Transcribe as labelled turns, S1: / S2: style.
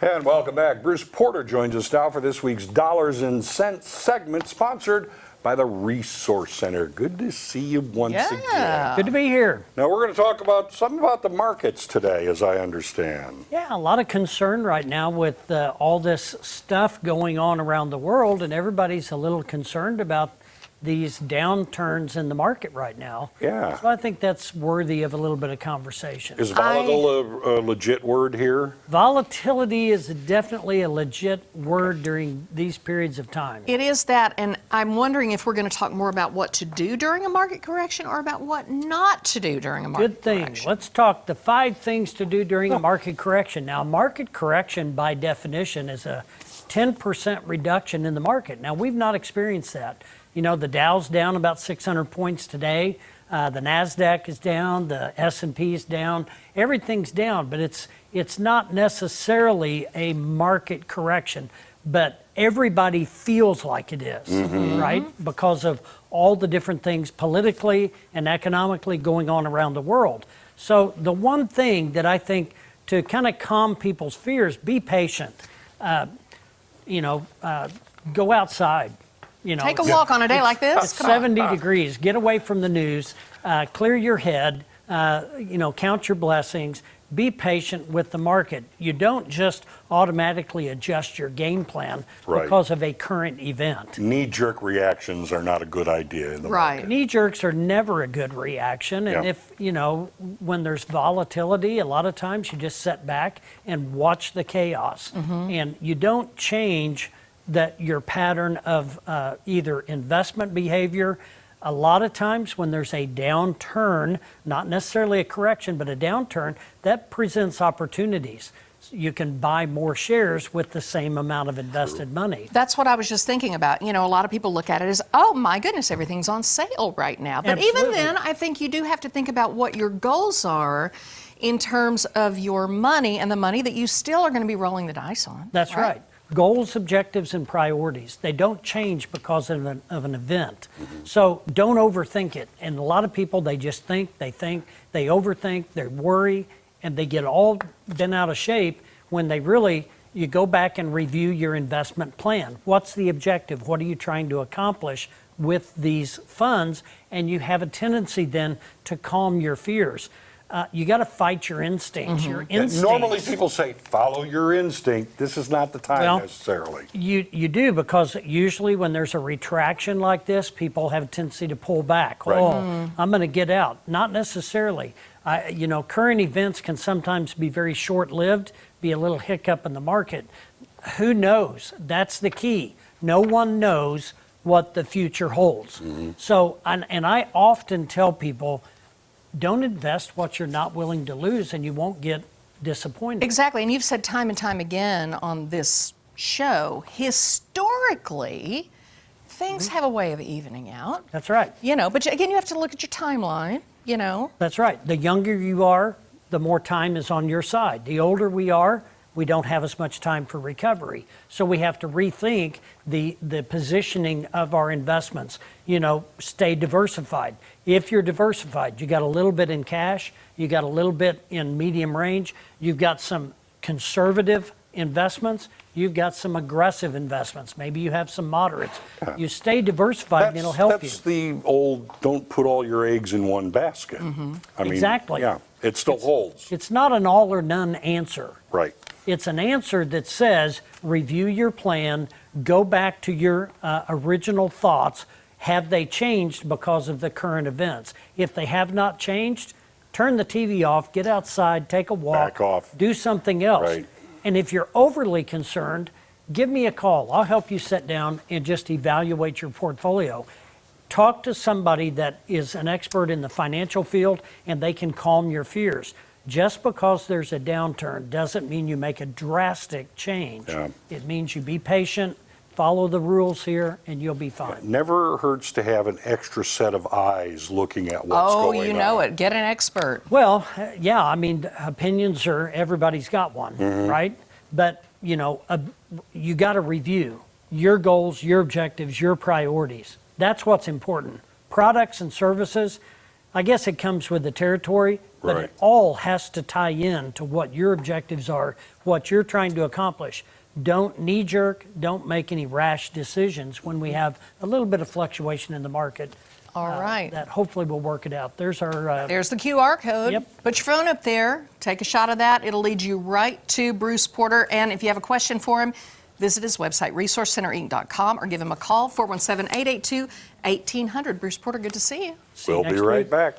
S1: And welcome back. Bruce Porter joins us now for this week's Dollars and Cents segment, sponsored by the Resource Center. Good to see you once again.
S2: Good to be here.
S1: Now we're going to talk about something about the markets today, as I understand.
S2: Yeah, a lot of concern right now with all this stuff going on around the world, and everybody's a little concerned about these downturns in the market right now.
S1: Yeah.
S2: So I think that's worthy of a little bit of conversation.
S1: Is volatile a legit word here?
S2: Volatility is definitely a legit word during these periods of time.
S3: It is that, and I'm wondering if we're going to talk more about what to do during a market correction or about what not to do during a market correction.
S2: Good thing. Let's talk the 5 things to do during a market correction. Now, market correction by definition is a 10% reduction in the market. Now, we've not experienced that. You know, the Dow's down about 600 points today. The NASDAQ is down. The S&P is down. Everything's down, but it's not necessarily a market correction. But everybody feels like it is, right? Because of all the different things politically and economically going on around the world. So the one thing that I think to kind of calm people's fears, be patient. Go outside.
S3: Take a walk on a day like this.
S2: It's 70 degrees. Get away from the news. Clear your head. Count your blessings. Be patient with the market. You don't just automatically adjust your game plan because of a current event.
S1: Knee-jerk reactions are not a good idea in the market.
S2: Knee-jerks are never a good reaction. And if, when there's volatility, a lot of times you just sit back and watch the chaos. And you don't change your pattern of either investment behavior. A lot of times when there's a downturn, not necessarily a correction, but a downturn, that presents opportunities. You can buy more shares with the same amount of invested money.
S3: That's what I was just thinking about. A lot of people look at it as, oh my goodness, everything's on sale right now. But even then, I think you do have to think about what your goals are in terms of your money and the money that you still are going to be rolling the dice on.
S2: That's right. Goals, objectives, and priorities. They don't change because of an event. So don't overthink it. And a lot of people, they just think, they overthink, they worry, and they get all bent out of shape when you go back and review your investment plan. What's the objective? What are you trying to accomplish with these funds? And you have a tendency then to calm your fears. You got to fight your instincts. Your instincts.
S1: Normally people say, follow your instinct. This is not the time necessarily.
S2: You do, because usually when there's a retraction like this, people have a tendency to pull back. I'm going to get out. Not necessarily. Current events can sometimes be very short-lived, be a little hiccup in the market. Who knows? That's the key. No one knows what the future holds. So, and I often tell people, don't invest what you're not willing to lose, and you won't get disappointed.
S3: Exactly, and you've said time and time again on this show, historically, things have a way of evening out.
S2: That's right.
S3: But again, you have to look at your timeline,
S2: That's right. The younger you are, the more time is on your side. The older we are, we don't have as much time for recovery. So we have to rethink the positioning of our investments. Stay diversified. If you're diversified, you got a little bit in cash, you got a little bit in medium range, you've got some conservative investments, you've got some aggressive investments. Maybe you have some moderates. You stay diversified and it'll help you.
S1: That's the old, don't put all your eggs in one basket.
S2: Exactly.
S1: It still holds.
S2: It's not an all or none answer.
S1: Right.
S2: It's an answer that says, review your plan, go back to your original thoughts. Have they changed because of the current events? If they have not changed, turn the TV off, get outside, take a walk,
S1: back off,
S2: do something else.
S1: Right.
S2: And if you're overly concerned, give me a call. I'll help you sit down and just evaluate your portfolio. Talk to somebody that is an expert in the financial field, and they can calm your fears. Just because there's a downturn doesn't mean you make a drastic change. It means you be patient, follow the rules here, and you'll be fine.
S1: It never hurts to have an extra set of eyes looking at what's going on.
S3: Oh, you know it. Get an expert.
S2: Well, opinions everybody's got one, right? But, you got to review your goals, your objectives, your priorities. That's what's important. Products and services, I guess it comes with the territory. But
S1: Right.
S2: it all has to tie in to what your objectives are, what you're trying to accomplish. Don't knee jerk, don't make any rash decisions when we have a little bit of fluctuation in the market.
S3: All right.
S2: That hopefully will work it out. There's our.
S3: There's the QR code.
S2: Yep.
S3: Put your phone up there. Take a shot of that. It'll lead you right to Bruce Porter. And if you have a question for him, visit his website, resourcecenterinc.com, or give him a call, 417-882-1800. Bruce Porter, good to see you.
S1: We'll be
S2: next
S1: right
S2: week.
S1: back.